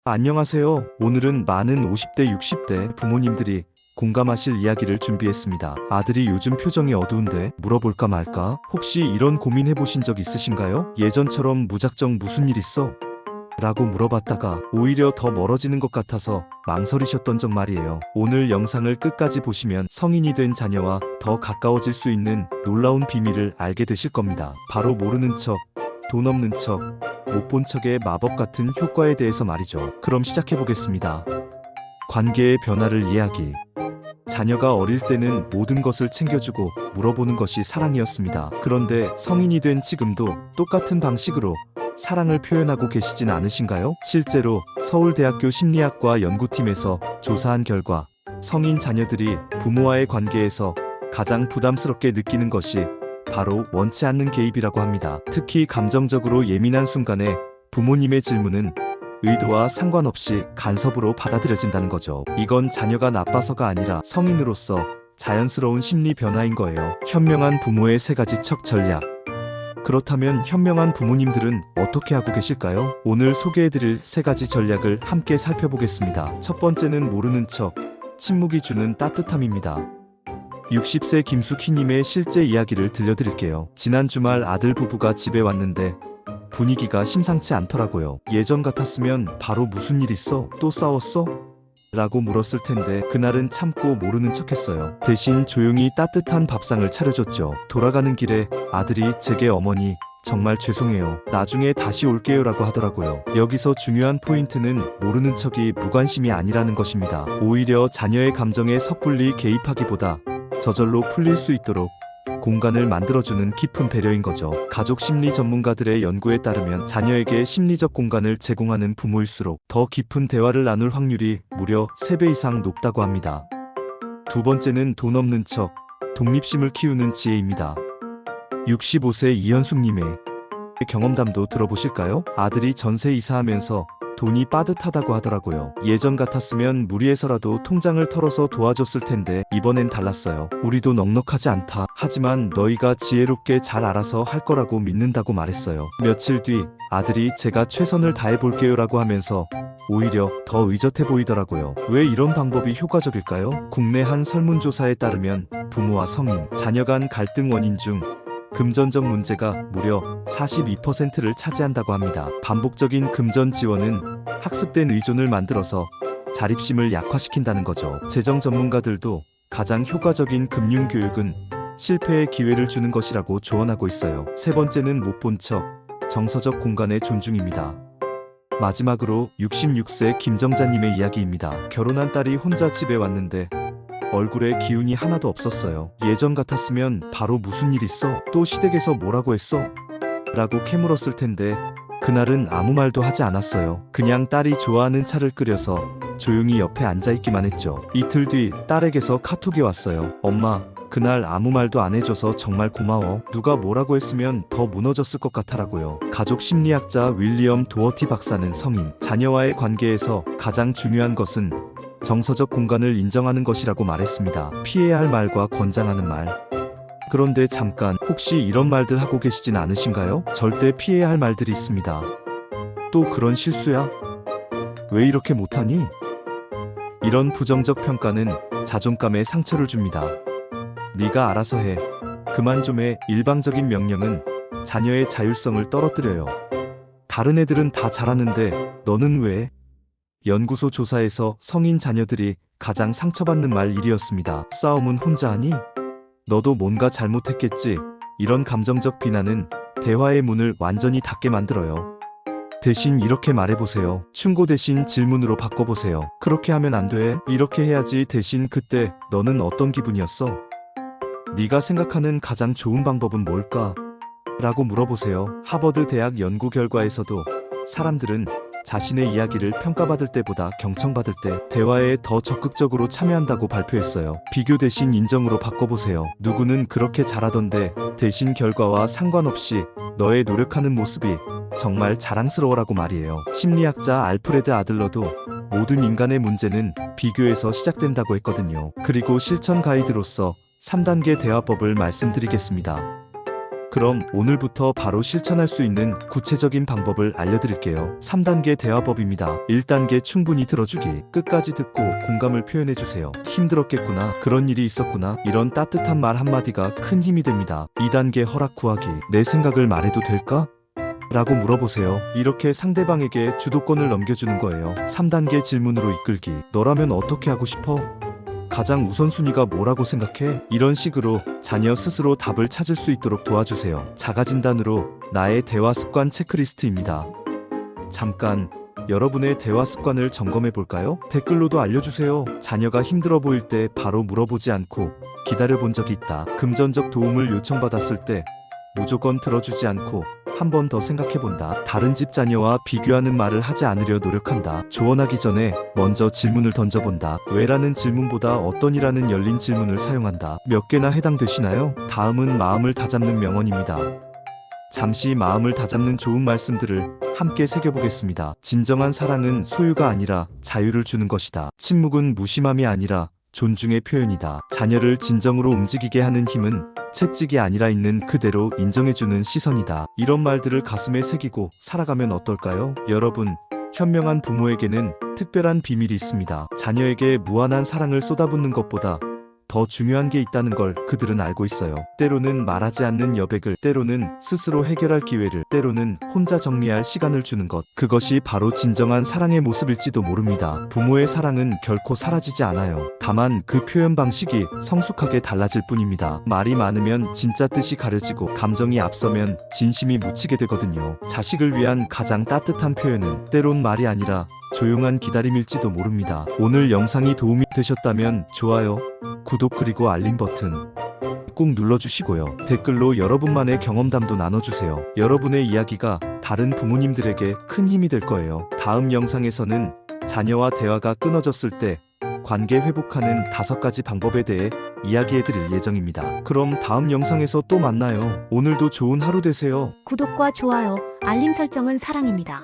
안녕하세요. 오늘은 많은 50대, 60대 부모님들이 공감하실 이야기를 준비했습니다. 아들이 요즘 표정이 어두운데 물어볼까 말까? 혹시 이런 고민 해보신 적 있으신가요? 예전처럼 무작정 무슨 일 있어? 라고 물어봤다가 오히려 더 멀어지는 것 같아서 망설이셨던 적 말이에요. 오늘 영상을 끝까지 보시면 성인이 된 자녀와 더 가까워질 수 있는 놀라운 비밀을 알게 되실 겁니다. 바로 모르는 척, 돈 없는 척, 못 본 척의 마법 같은 효과에 대해서 말이죠. 그럼 시작해 보겠습니다. 관계의 변화를 이야기. 자녀가 어릴 때는 모든 것을 챙겨주고 물어보는 것이 사랑이었습니다. 그런데 성인이 된 지금도 똑같은 방식으로 사랑을 표현하고 계시진 않으신가요? 실제로 서울대학교 심리학과 연구팀에서 조사한 결과 성인 자녀들이 부모와의 관계에서 가장 부담스럽게 느끼는 것이 바로 원치 않는 개입이라고 합니다. 특히 감정적으로 예민한 순간에 부모님의 질문은 의도와 상관없이 간섭으로 받아들여진다는 거죠. 이건 자녀가 나빠서가 아니라 성인으로서 자연스러운 심리 변화인 거예요. 현명한 부모의 3가지 척 전략. 그렇다면 현명한 부모님들은 어떻게 하고 계실까요? 오늘 소개해드릴 3가지 전략을 함께 살펴보겠습니다. 첫 번째는 모르는 척, 침묵이 주는 따뜻함입니다. 60세 김숙희님의 실제 이야기를 들려드릴게요. 지난 주말 아들 부부가 집에 왔는데 분위기가 심상치 않더라고요. 예전 같았으면 바로 무슨 일 있어? 또 싸웠어? 라고 물었을 텐데 그날은 참고 모르는 척했어요. 대신 조용히 따뜻한 밥상을 차려줬죠. 돌아가는 길에 아들이 제게 어머니 정말 죄송해요. 나중에 다시 올게요 라고 하더라고요. 여기서 중요한 포인트는 모르는 척이 무관심이 아니라는 것입니다. 오히려 자녀의 감정에 섣불리 개입하기보다 저절로 풀릴 수 있도록 공간을 만들어주는 깊은 배려인 거죠. 가족 심리 전문가들의 연구에 따르면 자녀에게 심리적 공간을 제공하는 부모일수록 더 깊은 대화를 나눌 확률이 무려 3배 이상 높다고 합니다. 두 번째는 돈 없는 척, 독립심을 키우는 지혜입니다. 65세 이현숙님의 경험담도 들어보실까요? 아들이 전세 이사하면서 돈이 빠듯하다고 하더라고요. 예전 같았으면 무리해서라도 통장을 털어서 도와줬을 텐데 이번엔 달랐어요. 우리도 넉넉하지 않다. 하지만 너희가 지혜롭게 잘 알아서 할 거라고 믿는다고 말했어요. 며칠 뒤 아들이 제가 최선을 다해볼게요 라고 하면서 오히려 더 의젓해 보이더라고요. 왜 이런 방법이 효과적일까요? 국내 한 설문조사에 따르면 부모와 성인, 자녀 간 갈등 원인 중 금전적 문제가 무려 42%를 차지한다고 합니다. 반복적인 금전 지원은 학습된 의존을 만들어서 자립심을 약화시킨다는 거죠. 재정 전문가들도 가장 효과적인 금융 교육은 실패의 기회를 주는 것이라고 조언하고 있어요. 세 번째는 못 본 척, 정서적 공간의 존중입니다. 마지막으로 66세 김정자님의 이야기입니다. 결혼한 딸이 혼자 집에 왔는데 얼굴에 기운이 하나도 없었어요. 예전 같았으면 바로 무슨 일 있어? 또 시댁에서 뭐라고 했어? 라고 캐물었을 텐데 그날은 아무 말도 하지 않았어요. 그냥 딸이 좋아하는 차를 끓여서 조용히 옆에 앉아있기만 했죠. 이틀 뒤 딸에게서 카톡이 왔어요. 엄마, 그날 아무 말도 안 해줘서 정말 고마워. 누가 뭐라고 했으면 더 무너졌을 것 같아라고요. 가족 심리학자 윌리엄 도어티 박사는 성인, 자녀와의 관계에서 가장 중요한 것은 정서적 공간을 인정하는 것이라고 말했습니다. 피해야 할 말과 권장하는 말. 그런데 잠깐, 혹시 이런 말들 하고 계시진 않으신가요? 절대 피해야 할 말들이 있습니다. 또 그런 실수야? 왜 이렇게 못하니? 이런 부정적 평가는 자존감에 상처를 줍니다. 네가 알아서 해. 그만 좀 해. 일방적인 명령은 자녀의 자율성을 떨어뜨려요. 다른 애들은 다 잘하는데 너는 왜? 연구소 조사에서 성인 자녀들이 가장 상처받는 말 1위였습니다. 싸움은 혼자 하니? 너도 뭔가 잘못했겠지. 이런 감정적 비난은 대화의 문을 완전히 닫게 만들어요. 대신 이렇게 말해보세요. 충고 대신 질문으로 바꿔보세요. 그렇게 하면 안 돼. 이렇게 해야지. 대신 그때 너는 어떤 기분이었어? 네가 생각하는 가장 좋은 방법은 뭘까? 라고 물어보세요. 하버드 대학 연구 결과에서도 사람들은 자신의 이야기를 평가받을 때보다 경청받을 때 대화에 더 적극적으로 참여한다고 발표했어요. 비교 대신 인정으로 바꿔보세요. 누구는 그렇게 잘하던데 대신 결과와 상관없이 너의 노력하는 모습이 정말 자랑스러워라고 말이에요. 심리학자 알프레드 아들러도 모든 인간의 문제는 비교에서 시작된다고 했거든요. 그리고 실천 가이드로서 3단계 대화법을 말씀드리겠습니다. 그럼 오늘부터 바로 실천할 수 있는 구체적인 방법을 알려드릴게요. 3단계 대화법입니다. 1단계 충분히 들어주기. 끝까지 듣고 공감을 표현해주세요. 힘들었겠구나. 그런 일이 있었구나. 이런 따뜻한 말 한마디가 큰 힘이 됩니다. 2단계 허락 구하기. 내 생각을 말해도 될까? 라고 물어보세요. 이렇게 상대방에게 주도권을 넘겨주는 거예요. 3단계 질문으로 이끌기. 너라면 어떻게 하고 싶어? 가장 우선순위가 뭐라고 생각해? 이런 식으로 자녀 스스로 답을 찾을 수 있도록 도와주세요. 자가진단으로 나의 대화 습관 체크리스트입니다. 잠깐 여러분의 대화 습관을 점검해 볼까요? 댓글로도 알려주세요. 자녀가 힘들어 보일 때 바로 물어보지 않고 기다려 본 적이 있다. 금전적 도움을 요청받았을 때 무조건 들어주지 않고 한 번 더 생각해본다. 다른 집 자녀와 비교하는 말을 하지 않으려 노력한다. 조언하기 전에 먼저 질문을 던져본다. 왜라는 질문보다 어떤이라는 열린 질문을 사용한다. 몇 개나 해당되시나요? 다음은 마음을 다잡는 명언입니다. 잠시 마음을 다잡는 좋은 말씀들을 함께 새겨보겠습니다. 진정한 사랑은 소유가 아니라 자유를 주는 것이다. 침묵은 무심함이 아니라 존중의 표현이다. 자녀를 진정으로 움직이게 하는 힘은 채찍이 아니라 있는 그대로 인정해주는 시선이다. 이런 말들을 가슴에 새기고 살아가면 어떨까요? 여러분, 현명한 부모에게는 특별한 비밀이 있습니다. 자녀에게 무한한 사랑을 쏟아붓는 것보다 더 중요한 게 있다는 걸 그들은 알고 있어요. 때로는 말하지 않는 여백을, 때로는 스스로 해결할 기회를, 때로는 혼자 정리할 시간을 주는 것. 그것이 바로 진정한 사랑의 모습일지도 모릅니다. 부모의 사랑은 결코 사라지지 않아요. 다만 그 표현 방식이 성숙하게 달라질 뿐입니다. 말이 많으면 진짜 뜻이 가려지고 감정이 앞서면 진심이 묻히게 되거든요. 자식을 위한 가장 따뜻한 표현은 때론 말이 아니라 조용한 기다림일지도 모릅니다. 오늘 영상이 도움이 되셨다면 좋아요, 구독 그리고 알림 버튼 꾹 눌러주시고요. 댓글로 여러분만의 경험담도 나눠주세요. 여러분의 이야기가 다른 부모님들에게 큰 힘이 될 거예요. 다음 영상에서는 자녀와 대화가 끊어졌을 때 관계 회복하는 5가지 방법에 대해 이야기해드릴 예정입니다. 그럼 다음 영상에서 또 만나요. 오늘도 좋은 하루 되세요. 구독과 좋아요, 알림 설정은 사랑입니다.